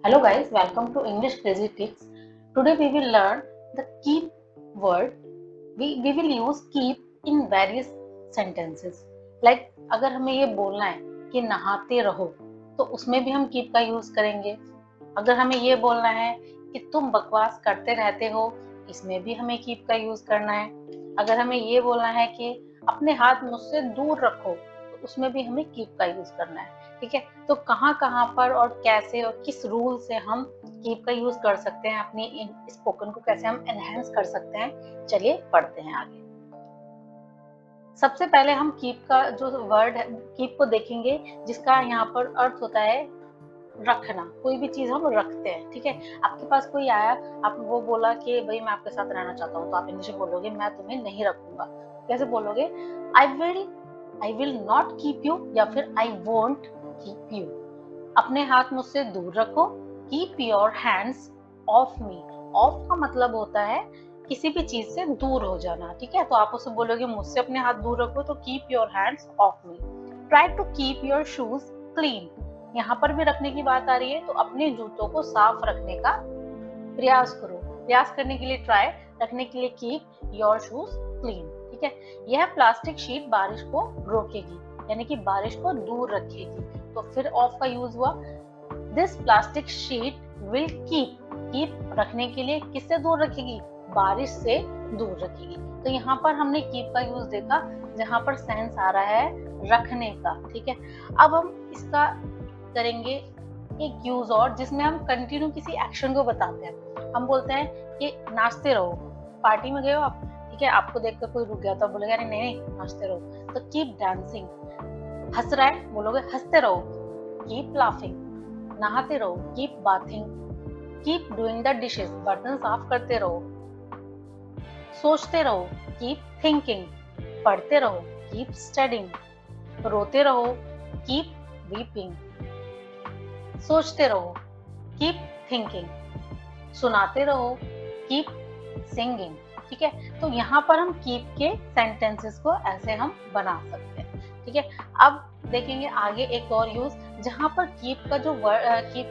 Hello guys, welcome to English Crazy Tips. Today we will learn the keep word. We will use keep in various sentences. Like अगर हमें ये बोलना है कि नहाते रहो तो उसमें भी हम keep का यूज करेंगे. अगर हमें ये बोलना है कि तुम बकवास करते रहते हो, इसमें भी हमें keep का यूज करना है. अगर हमें ये बोलना है कि अपने हाथ मुझसे दूर रखो तो उसमें भी हमें keep का यूज करना है. ठीक है, तो कहाँ कहाँ पर और कैसे और किस रूल से हम कीप का यूज कर सकते हैं, अपनी स्पोकन को कैसे हम एनहेंस कर सकते हैं, चलिए पढ़ते हैं आगे. सबसे पहले हम कीप का जो वर्ड है, कीप को देखेंगे, जिसका यहाँ पर अर्थ होता है रखना. कोई भी चीज हम रखते हैं. ठीक है, आपके पास कोई आया, आप वो बोला कि भाई मैं आपके साथ रहना चाहता हूँ, तो आप इंग्लिश में बोलोगे मैं तुम्हें नहीं रखूंगा. कैसे बोलोगे? आई विल नॉट कीप यू, या फिर आई वोंट कीप यू. अपने हाथ मुझसे दूर रखो. Keep your hands off me. Of का मतलब होता है किसी भी चीज से दूर हो जाना. ठीक है, तो आप उसे बोलोगे मुझसे अपने हाथ दूर रखो, तो keep your hands off me. Try to keep your shoes clean. यहाँ पर भी रखने की बात आ रही है, तो अपने जूतों को साफ रखने का प्रयास करो. प्रयास करने के लिए ट्राई, रखने के लिए कीप योर शूज क्लीन. ठीक है, यह प्लास्टिक शीट बारिश को रोकेगी, यानी कि बारिश को दूर रखेगी. तो फिर ऑफ का यूज हुआ. This plastic sheet will keep रखने के लिए किससे दूर रखेगी? बारिश से दूर रखेगी. तो यहाँ पर हमने कीप का यूज देखा, जहाँ पर सेंस आ रहा है रखने का. ठीक है, अब हम इसका करेंगे एक यूज और, जिसमें हम कंटिन्यू किसी एक्शन को बताते हैं. हम बोलते हैं कि नाचते रहो. पार्टी में गए हो आप, ठीक है, आपको देखकर कोई रुक गया तो बोलेगा अरे नहीं नाचते रहो, तो कीप डांसिंग. हंस रहा है, बोलोगे हंसते रहो, कीप लाफिंग. नहाते रहो, keep bathing. Keep doing the dishes, बर्तन साफ करते रहो. सोचते रहो, कीप थिंकिंग. पढ़ते रहो, कीप स्टडिंग. रोते रहो, कीप वीपिंग. सोचते रहो, कीप थिंकिंग. सुनाते रहो, कीप सिंगिंग. ठीक है, तो यहाँ पर हम कीप के सेंटेंसेस को ऐसे हम बना सकते हैं. ठीक है, अब देखेंगे आगे एक और यूज, जहाँ पर कीप का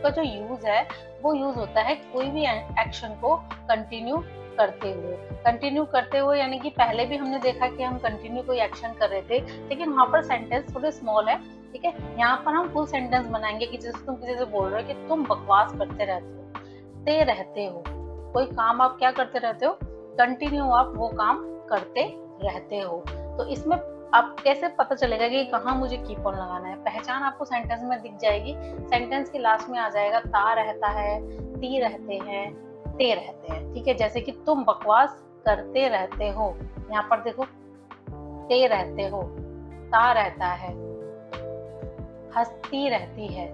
जो यूज है वो यूज होता है कोई भी एक्शन को कंटिन्यू करते हुए, यानी कि पहले भी हमने देखा कि हम कंटिन्यू कोई एक्शन कर रहे थे, लेकिन वहाँ पर सेंटेंस थोड़े स्मॉल है. ठीक है, यहाँ पर हम फुल सेंटेंस बनाएंगे कि जैसे तुम किसी से बोल रहे हो कि तुम बकवास करते रहते हो. कोई काम आप क्या करते रहते हो? कंटिन्यू आप वो काम करते रहते हो. तो इसमें आप कैसे पता चलेगा कि कहाँ मुझे कीप ऑन लगाना है? पहचान आपको सेंटेंस में दिख जाएगी. सेंटेंस के लास्ट में आ जाएगा ता रहता है, ती रहते हैं, ते रहते हैं. ठीक है, जैसे कि तुम बकवास करते रहते हो, यहाँ पर देखो ते रहते हो, ता रहता है, हंसती रहती है,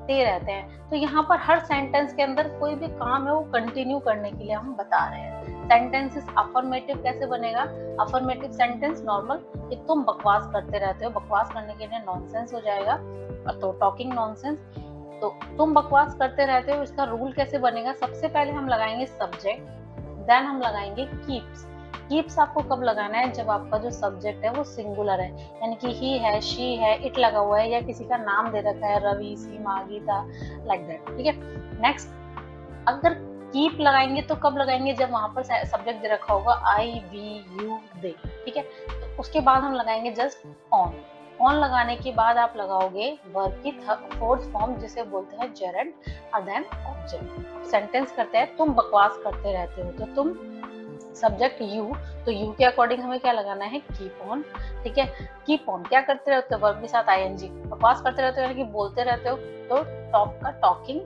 ते रहते हैं. तो यहाँ पर हर सेंटेंस के अंदर कोई भी काम है वो कंटिन्यू करने के लिए हम बता रहे हैं. सेंटेंसेस अफर्मेटिव कैसे बनेगा? अफर्मेटिव सेंटेंस नॉर्मल कि तुम बकवास करते रहते हो, बकवास करने के लिए नॉनसेंस हो जाएगा, तो टॉकिंग नॉनसेंस. तो तुम बकवास करते रहते हो, इसका रूल कैसे बनेगा? सबसे पहले हम लगाएंगे सब्जेक्ट, देन हम लगाएंगे कीप्स. कीप्स आपको कब लगाना है? जब आपका जो सब्जेक्ट है वो सिंगुलर है, यानी कि ही है, शी है, इट लगा हुआ है, या किसी का नाम दे रखा है रवि, सीमा, गीता, लाइक दैट. ठीक है, नेक्स्ट अगर कीप लगाएंगे तो कब लगाएंगे? जब वहां पर सब्जेक्ट दे रखा होगा आई, वी, यू, दे. ठीक है, तो उसके बाद हम लगाएंगे जस्ट ऑन. ऑन लगाने के बाद आप लगाओगे वर्ब की फोर्थ फॉर्म, जिसे बोलते हैं जेरेंड, और देन ऑब्जेक्ट. सेंटेंस करते हैं तुम बकवास करते रहते हो, तो तुम सब्जेक्ट यू, तो यू के अकॉर्डिंग हमें क्या लगाना है? Keep on. ठीक है, कीप ऑन क्या करते रहते हो? वर्ब के साथ आईएनजी. बकवास करते रहते हो यानी कि बोलते रहते हो, तो टॉक का टॉकिंग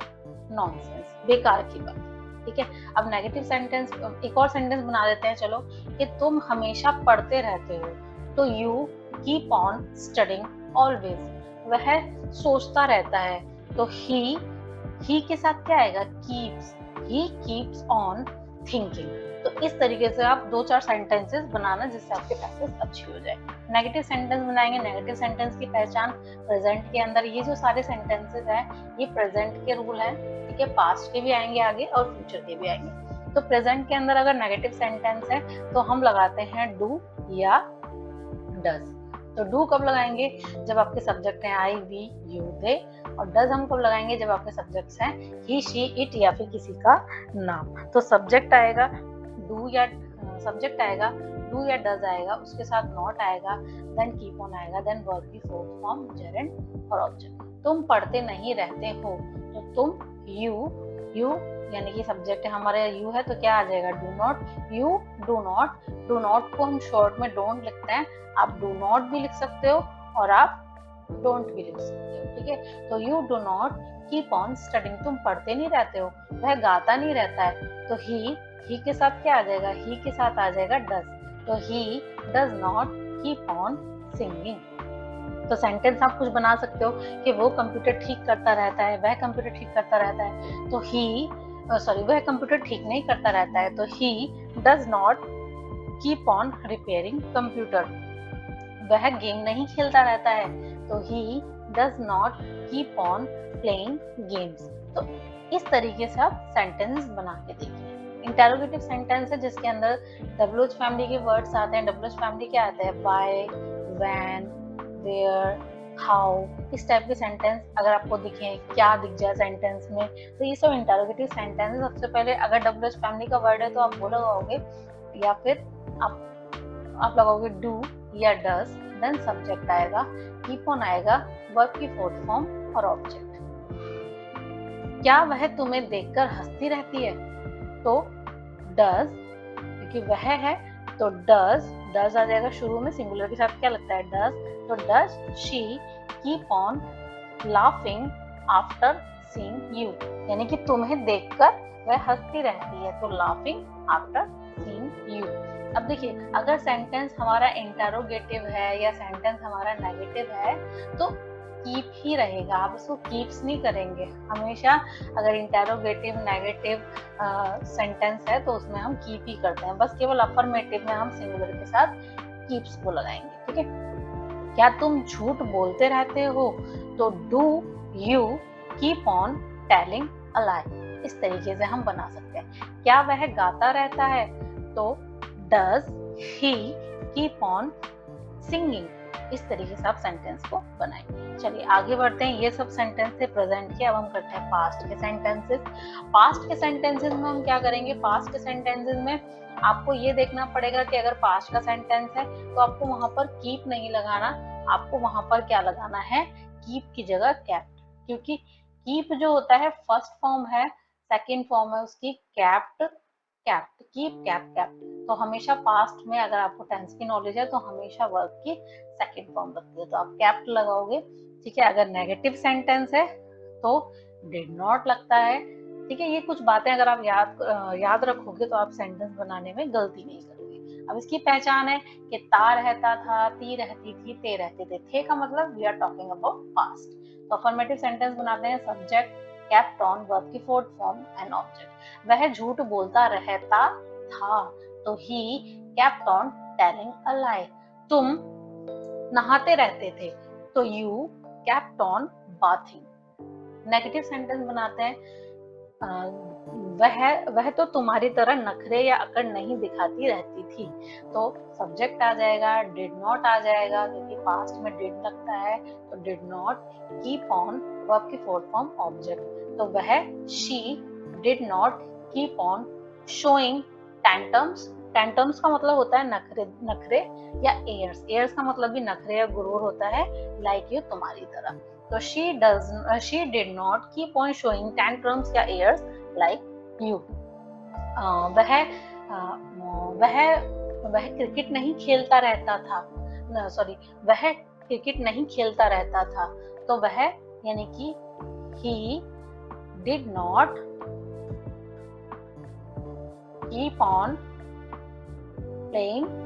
नॉनसेंस, बेकार की बात. ठीक है, अब नेगेटिव सेंटेंस, एक और सेंटेंस बना देते हैं चलो, कि तुम हमेशा पढ़ते रहते हो, तो you keep on studying always. वह सोचता रहता है, तो ही के साथ क्या आएगा? Keeps. He keeps on thinking. तो इस तरीके से आप 2-4 सेंटेंसेस बनाना, जिससे आपकी प्रैक्टिस अच्छी हो जाए. नेगेटिव सेंटेंस बनाएंगे. नेगेटिव सेंटेंस की पहचान प्रेजेंट के अंदर, ये जो सारे सेंटेंसेस हैं ये प्रेजेंट के रूल हैं. ठीक है, पास्ट के भी आएंगे आगे और फ्यूचर के भी आएंगे. तो प्रेजेंट के अंदर अगर नेगेटिव सेंटेंस है तो हम लगाते हैं डू या डज. तो डू कब लगाएंगे? जब आपके सब्जेक्ट हैं आई, वी, यू, दे। और डज हम कब लगाएंगे? जब आपके सब्जेक्ट्स हैं ही, शी, इट या फिर किसी का नाम। तो सब्जेक्ट आएगा डू या सब्जेक्ट आएगा डू या डज आएगा, उसके साथ नॉट आएगा, देन कीप ऑन आएगा, देन वर्ब की फोर्थ फॉर्म जेरेंड और ऑब्जेक्ट। तुम पढ़ते नहीं रहते हो, तो तुम यू यानी कि सब्जेक्ट हमारे यू है, तो क्या आ जाएगा? Do not, you do not. Do not को हम शॉर्ट में डोंट लिखते हैं, आप डू नॉट भी लिख सकते हो और आप डोंट भी लिख सकते हो, ठीक है। तो you do not keep on studying, तुम पढ़ते नहीं रहते हो, वह गाता नहीं रहता है। तो ही के साथ क्या आ जाएगा? ही के साथ आ जाएगा डज, तो he does not keep on singing. तो सेंटेंस आप कुछ बना सकते हो कि वो कंप्यूटर ठीक करता रहता है, वह कंप्यूटर ठीक करता रहता है। तो वह कंप्यूटर ठीक नहीं करता रहता है, तो he does not keep on repairing computer. वह गेम नहीं खेलता रहता है, तो he does not keep on playing games. तो इस तरीके से आप सेंटेंस बना के देखिए। इंटेरोगेटिव सेंटेंस है जिसके अंदर डब्ल्यूएच फैमिली के वर्ड्स आते हैं। डब्ल्यूएच फैमिली क्या आते हैं? बाय, व्हेन, वेयर, हाउ, इस टाइप के सेंटेंस अगर आपको दिखे, क्या दिख जाए सेंटेंस में, तो ये सब इंटेरोगेटिव सेंटेंस है। सबसे पहले अगर डब्ल्यूएच फैमिली का वर्ड है तो आप वो लगाओगे, या फिर आप लगाओगे डू या डज, देन सब्जेक्ट आएगा, कीप ऑन आएगा, वर्ब की फोर्थ फॉर्म और ऑब्जेक्ट। क्या वह तुम्हें देखकर हंसती रहती है? तो डज, क्योंकि वह है तो डज आ जाएगा शुरू में, सिंगुलर के साथ क्या लगता है? डज। तो does she keep on laughing after seeing you, यानी कि तुम्हें देखकर वह हंसती रहती है, तो लाफिंग आफ्टर सीइंग यू। अब देखिए, अगर सेंटेंस हमारा इंटरोगेटिव है या सेंटेंस हमारा नेगेटिव है तो कीप ही रहेगा, आप इसको कीप्स नहीं करेंगे हमेशा। अगर इंटरोगेटिव नेगेटिव सेंटेंस है तो उसमें हम कीप ही करते हैं, बस केवल अफर्मेटिव में हम सिंगुलर के साथ कीप्स को लगाएंगे, ठीक है। क्या तुम झूठ बोलते रहते हो? तो do you keep on telling a lie, इस तरीके से हम बना सकते हैं। क्या वह गाता रहता है? तो does he keep on singing, इस तरीके से आप सेंटेंस को बनाएंगे। चलिए आगे बढ़ते हैं। ये सब सेंटेंस थे प्रेजेंट के, अब हम करते हैं पास्ट के सेंटेंसेस। पास्ट के सेंटेंसेस में हम क्या करेंगे? पास्ट के सेंटेंसेस में आपको ये देखना पड़ेगा कि अगर पास्ट का सेंटेंस है तो आपको वहां पर कीप नहीं लगाना, आपको वहां पर क्या लगाना है? कीप की जगह कैप्ट, क्योंकि कीप जो होता है फर्स्ट फॉर्म है, सेकेंड फॉर्म है उसकी कैप्ट, कीप, कैप्ट। तो हमेशा पास्ट में अगर आपको टेंस की नॉलेज है तो हमेशा वर्ब की सेकेंड फॉर्म लगती है, तो आप कैप्ट लगाओगे, ठीक है। अगर नेगेटिव सेंटेंस है तो डिड नॉट लगता है, ठीक है। ये कुछ बातें अगर आप याद रखोगे तो आप सेंटेंस बनाने में गलती नहीं करोगे। अब इसकी पहचान है कि ता रहता था, ती रहती थी, ते रहते थे का मतलब we are talking about past. तो अफर्मेटिव सेंटेंस बनाते हैं, सब्जेक्ट, केप्ट ऑन, वर्ब की फोर्थ फॉर्म एंड ऑब्जेक्ट। वह झूठ बोलता रहता था, तो ही kept on telling a lie. तुम नहाते रहते थे, तो you kept on bathing. Negative sentence बनाते हैं, वह तो तुम्हारी तरह नखरे या अकड़ नहीं दिखाती रहती थी, तो सब्जेक्ट आ जाएगा, डिड नॉट आ जाएगा, क्योंकि पास्ट में डिड लगता है, तो did not, keep on, verb की फोर्थ फॉर्म, ऑब्जेक्ट। तो वह she did not keep on showing tantrums. Tantrums का मतलब होता है नखरे या एयर्स का मतलब भी नखरे या गुरूर होता है, लाइक यू, तुम्हारी तरह। तो she did not keep on showing tantrums या airs like you. वह क्रिकेट नहीं खेलता रहता था, वह क्रिकेट नहीं खेलता रहता था, तो वह यानी कि he did not keep on playing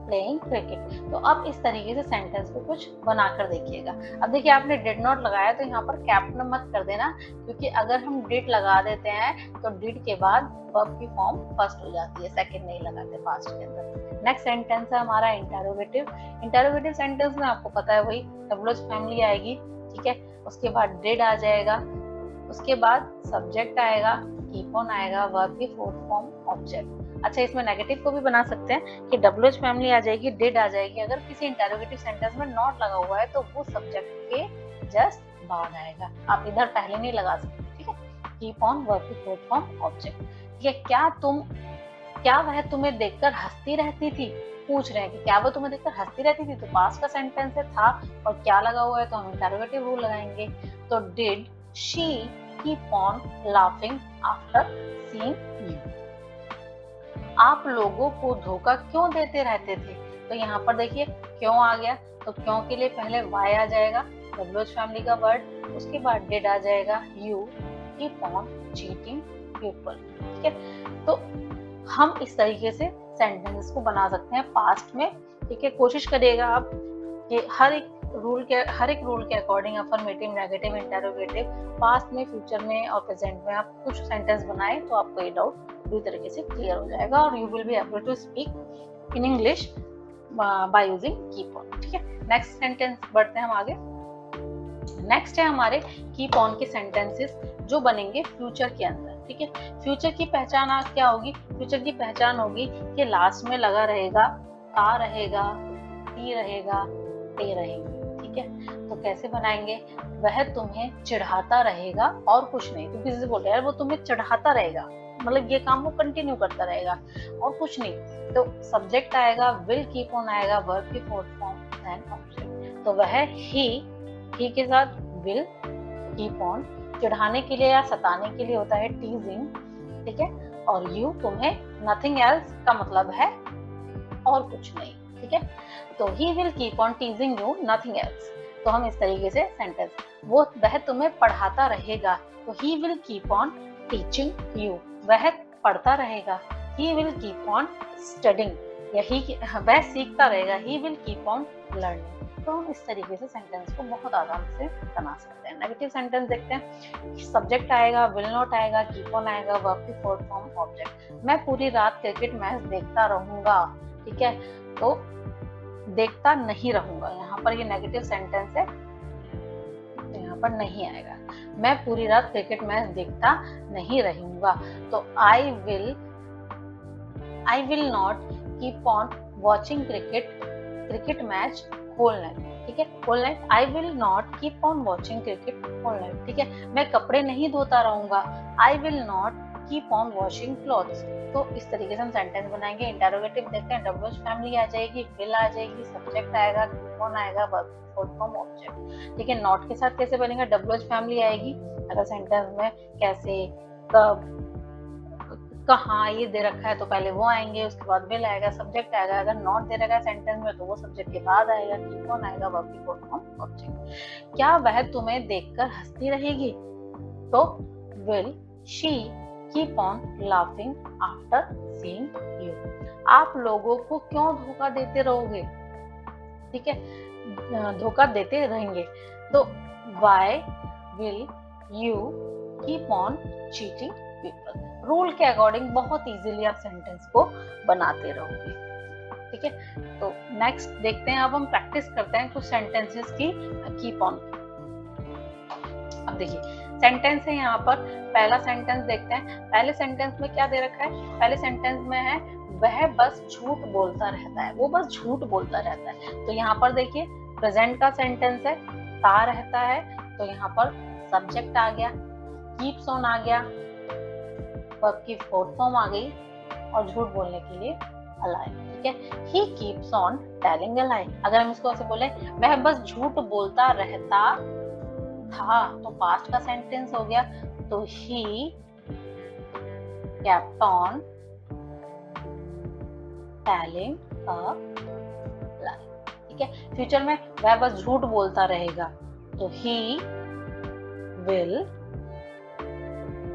cricket. तो अब इस तरीके से सेंटेंस को कुछ बनाकर देखिएगा। अब देखिए, आपने डिड नॉट लगाया तो यहाँ पर कैप्ट मत कर देना, क्योंकि अगर हम डिड लगा देते हैं तो डिड के बाद वर्ब की फॉर्म फर्स्ट हो जाती है, सेकंड नहीं लगाते पास्ट के अंदर। नेक्स्ट सेंटेंस है हमारा इंटरोगेटिव। इंटरोगेटिव सेंटेंस में आपको पता है वही डब्ल्यूएच फैमिली आएगी, ठीक है। उसके बाद डिड आ जाएगा, उसके बाद सब्जेक्ट आएगा, कीप ऑन आएगा, वर्ब की फोर्थ फॉर्म, ऑब्जेक्ट। अच्छा, इसमें नेगेटिव को भी बना सकते हैं कि WH फैमिली आ जाएगी, डिड आ जाएगी। अगर किसी इंटेरोगेटिव सेंटेंस में नॉट लगा हुआ है तो वो सब्जेक्ट के जस्ट बाद आएगा, आप इधर पहले नहीं लगा सकते, ठीक है। Keep on work with fourth form object, ठीक है। क्या वह तुम्हें देखकर हंसती रहती थी, पूछ रहे हैं कि क्या वो तुम्हें देखकर हंसती रहती थी, तो पास्ट का सेंटेंस है था, और क्या लगा हुआ है तो हम इंटरोगेटिव रूल लगाएंगे। तो did she keep on laughing after seeing you. आप लोगों को धोखा क्यों देते रहते थे, तो यहाँ पर देखिए क्यों आ गया, तो क्यों के लिए पहले वाई आ जाएगा, WH फैमिली का वर्ड, उसके बाद डिड आ जाएगा, you keep on cheating people, ठीक है। तो हम इस तरीके से सेंटेंसेस को बना सकते हैं पास्ट में, ठीक है। कोशिश करिएगा आप कि हर एक रूल के according affirmative, negative, interrogative, past में, फ्यूचर में और प्रेजेंट में आप कुछ सेंटेंस बनाएं तो आपको ये डाउट पूरी तरीके से क्लियर हो जाएगा और you will be able to speak in English by using keep on, ठीक है। नेक्स्ट सेंटेंस बढ़ते हैं हम आगे। नेक्स्ट है हमारे कीप ऑन के सेंटेंसेस जो बनेंगे फ्यूचर के अंदर, ठीक है। फ्यूचर की पहचान क्या होगी, फ्यूचर की पहचान होगी कि लास्ट में लगा रहेगा, आ रहेगा, टी रहेगा, ते रहेंगे, ठीक है। तो कैसे बनाएंगे, वह तुम्हें चिढ़ाता रहेगा और कुछ नहीं, तो किसी से बोल रहे हैं वो तुम्हें चिढ़ाता रहेगा, मतलब ये काम वो कंटिन्यू करता रहेगा और कुछ नहीं। तो सब्जेक्ट आएगा, विल कीप ऑन आएगा, वर्ब की फोर्थ फॉर्म, देन ऑब्जेक्ट। तो वह ही के साथ विल कीप ऑन, चिढ़ाने के लिए या सताने के लिए होता है टीजिंग, ठीक है। और यू तुम्हें, नथिंग एल्स का मतलब है और कुछ नहीं, ठीक है। तो he will keep on टीजिंग you, nothing else. तो हम इस तरीके से सेंटेंस, वह तुम्हें पढ़ाता रहेगा, तो he will keep on teaching you, वह पढ़ता रहेगा, he will keep on studying, वह सीखता रहेगा, he will keep on learning. तो हम इस तरीके से सेंटेंस को बहुत आराम से बना सकते हैं। नेगेटिव सेंटेंस देखते हैं, सब्जेक्ट आएगा, विल नॉट आएगा, कीप ऑन आएगा, वर्ब की फोर्थ फॉर्म ऑब्जेक्ट। मैं पूरी रात क्रिकेट मैच देखता रहूंगा, ठीक है। तो देखता नहीं रहूंगा, यहाँ पर ये नेगेटिव सेंटेंस है तो यहाँ पर नहीं आएगा। मैं पूरी रात क्रिकेट मैच देखता नहीं रहूंगा, तो I will not keep on watching cricket match whole night, ठीक है। Whole night, I will not keep on watching cricket whole night, ठीक है। मैं कपड़े नहीं धोता रहूंगा, I will not keep on washing clothes. तो इस तरीके से हम सेंटेंस बनाएंगे। इंटरोगेटिव देखते हैं, WH फैमिली आ जाएगी, विल आ जाएगी, सब्जेक्ट आएगा, कीप ऑन आएगा, वर्ब फोर्थ फॉर्म ऑब्जेक्ट, ठीक है। नॉट के साथ कैसे बनेगा, WH फैमिली आएगी, अगर सेंटेंस में कैसे, कब, कहाँ ये दे रखा है तो पहले वो आएंगे, उसके बाद विल आएगा, सब्जेक्ट आएगा। अगर नॉट दे रखा है सेंटेंस में तो वो सब्जेक्ट के बाद आएगा, कीप ऑन आएगा, वर्ब की फोर्थ फॉर्म ऑब्जेक्ट। क्या वह तुम्हें देखकर हंसती रहेगी, तो will she keep on laughing after seeing you. आप लोगों को क्यों धोखा देते रहोगे, ठीक है, धोखा देते रहेंगे, तो why will you keep on cheating people. Rule के अकॉर्डिंग बहुत इजीली आप सेंटेंस को बनाते रहोगे, ठीक है। तो नेक्स्ट देखते हैं, अब हम प्रैक्टिस करते हैं कुछ सेंटेंसेस की कीप ऑन। अब देखिए सेंटेंस है यहाँ पर, पहला सेंटेंस देखते हैं। पहले सेंटेंस में क्या दे रखा है, पहले सेंटेंस में है वह बस झूठ बोलता रहता है, वो बस झूठ बोलता रहता है। तो यहाँ पर देखिए प्रेजेंट का सेंटेंस है, ता रहता है, तो यहाँ पर सब्जेक्ट आ गया, कीप्स ऑन आ गया, वर्ब की फोर्थ फॉर्म आ गई, और झूठ बोलने के लिए a lie, ठीक है। he keeps on telling a lie, अगर हम इसको ऐसे बोले वह बस झूठ बोलता रहता था, तो पास्ट का सेंटेंस हो गया, तो he kept on telling a lie, ठीक है। फ्यूचर में वह बस झूठ बोलता रहेगा, तो he will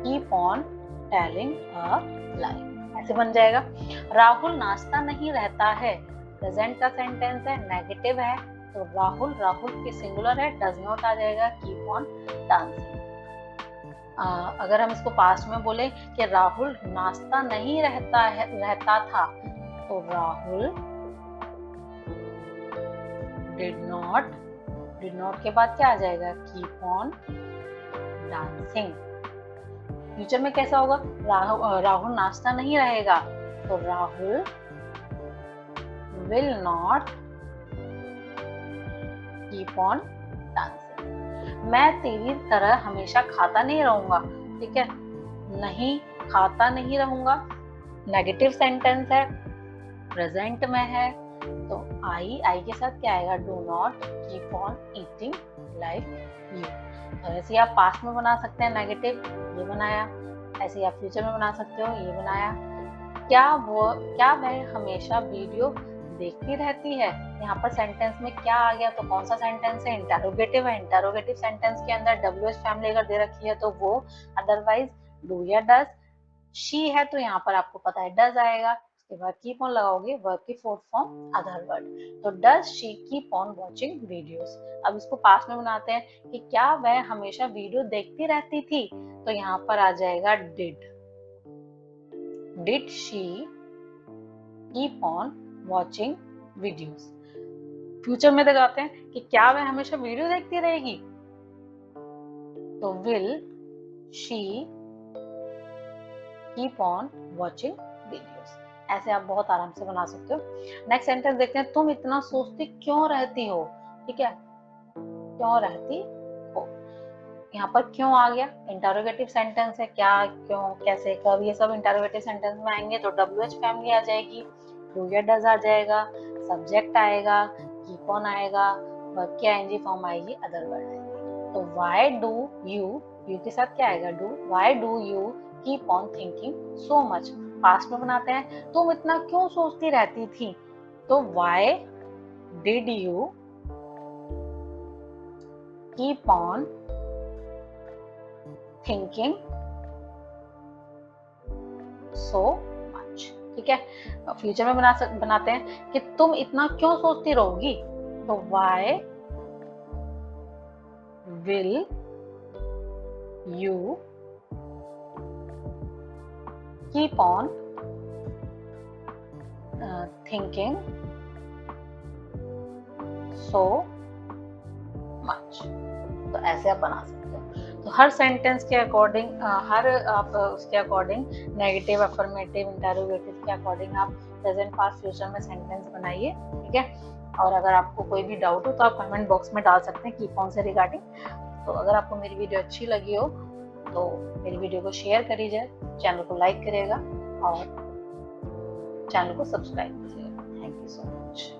keep on telling a lie, ऐसे बन जाएगा। राहुल नाचता नहीं रहता है, प्रेजेंट का सेंटेंस है, नेगेटिव है, तो राहुल की सिंगुलर है, डज नॉट आ जाएगा, कीप ऑन डांसिंग। अगर हम इसको पास्ट में बोले कि राहुल नाचता नहीं रहता था, तो राहुल डिड नॉट के बाद क्या आ जाएगा, कीप ऑन डांसिंग। फ्यूचर में कैसा होगा, राहुल नाचता नहीं रहेगा, तो Rahul will not keep on dancing. मैं तेरी तरह हमेशा खाता नहीं रहूंगा, ठीक है, नहीं खाता नहीं रहूंगा, नेगेटिव सेंटेंस है, प्रेजेंट में है, तो आई के साथ क्या आएगा, do not keep on eating like you. तो ऐसे आप पास्ट में बना सकते हैं नेगेटिव, ये बनाया, ऐसे आप फ्यूचर में बना सकते हो, ये बनाया। क्या वह हमेशा वीडियो देखती रहती है। यहाँ पर सेंटेंस में क्या आ गया, तो कौन सा सेंटेंस है, इंटरोगेटिव है। इंटरोगेटिव सेंटेंस के अंदर WH फैमिली अगर दे रखी है तो वो, अदरवाइज डू या डज। शी है तो यहाँ पर आपको पता है डज आएगा, उसके बाद कीप ऑन लगाओगे, वर्ब की फोर्थ फॉर्म अदर वर्ड, तो does she keep on watching videos. अब इसको पास्ट में बनाते हैं कि क्या वह हमेशा वीडियो देखती रहती थी, तो यहाँ पर आ जाएगा did she keep on watching videos. Future में दिखाते हैं कि क्या वह हमेशा वीडियो देखती रहेगी, तो will she keep on watching videos. ऐसे आप बहुत आराम से बना सकते हो। नेक्स्ट सेंटेंस देखते हैं, तुम इतना सोचती क्यों रहती हो, ठीक है, क्यों रहती हो। यहाँ पर क्यों आ गया, इंटरोगेटिव सेंटेंस है, क्या, क्यों, कैसे, कब, ये सब इंटरोगेटिव सेंटेंस में आएंगे, तो WH फैमिली आ जाएगी, डू या डज आ जाएगा, सब्जेक्ट आएगा, कीप ऑन आएगा, वर्ब की ING फॉर्म आएगी, अदर वर्ड आएगी। तो व्हाई डू यू के साथ क्या आएगा, do, why do you keep on thinking so much. Past में बनाते हैं, तुम इतना क्यों सोचती रहती थी, तो why did you keep on thinking so much, ठीक है। फ्यूचर में बनाते हैं कि तुम इतना क्यों सोचती रहोगी, तो why will you keep on thinking so much. तो ऐसे आप बना सकते हो। तो हर सेंटेंस के अकॉर्डिंग, हर आप उसके अकॉर्डिंग, नेगेटिव, अफर्मेटिव, इंटरोगेटिव के अकॉर्डिंग आप प्रेजेंट, पास्ट, फ्यूचर में सेंटेंस बनाइए, ठीक है। और अगर आपको कोई भी डाउट हो तो आप कमेंट बॉक्स में डाल सकते हैं कीप ऑन से रिगार्डिंग। तो अगर आपको मेरी वीडियो अच्छी लगी हो तो मेरी वीडियो को शेयर करिए, चैनल को लाइक करिएगा और चैनल को सब्सक्राइब कीजिएगा। Thank you so much.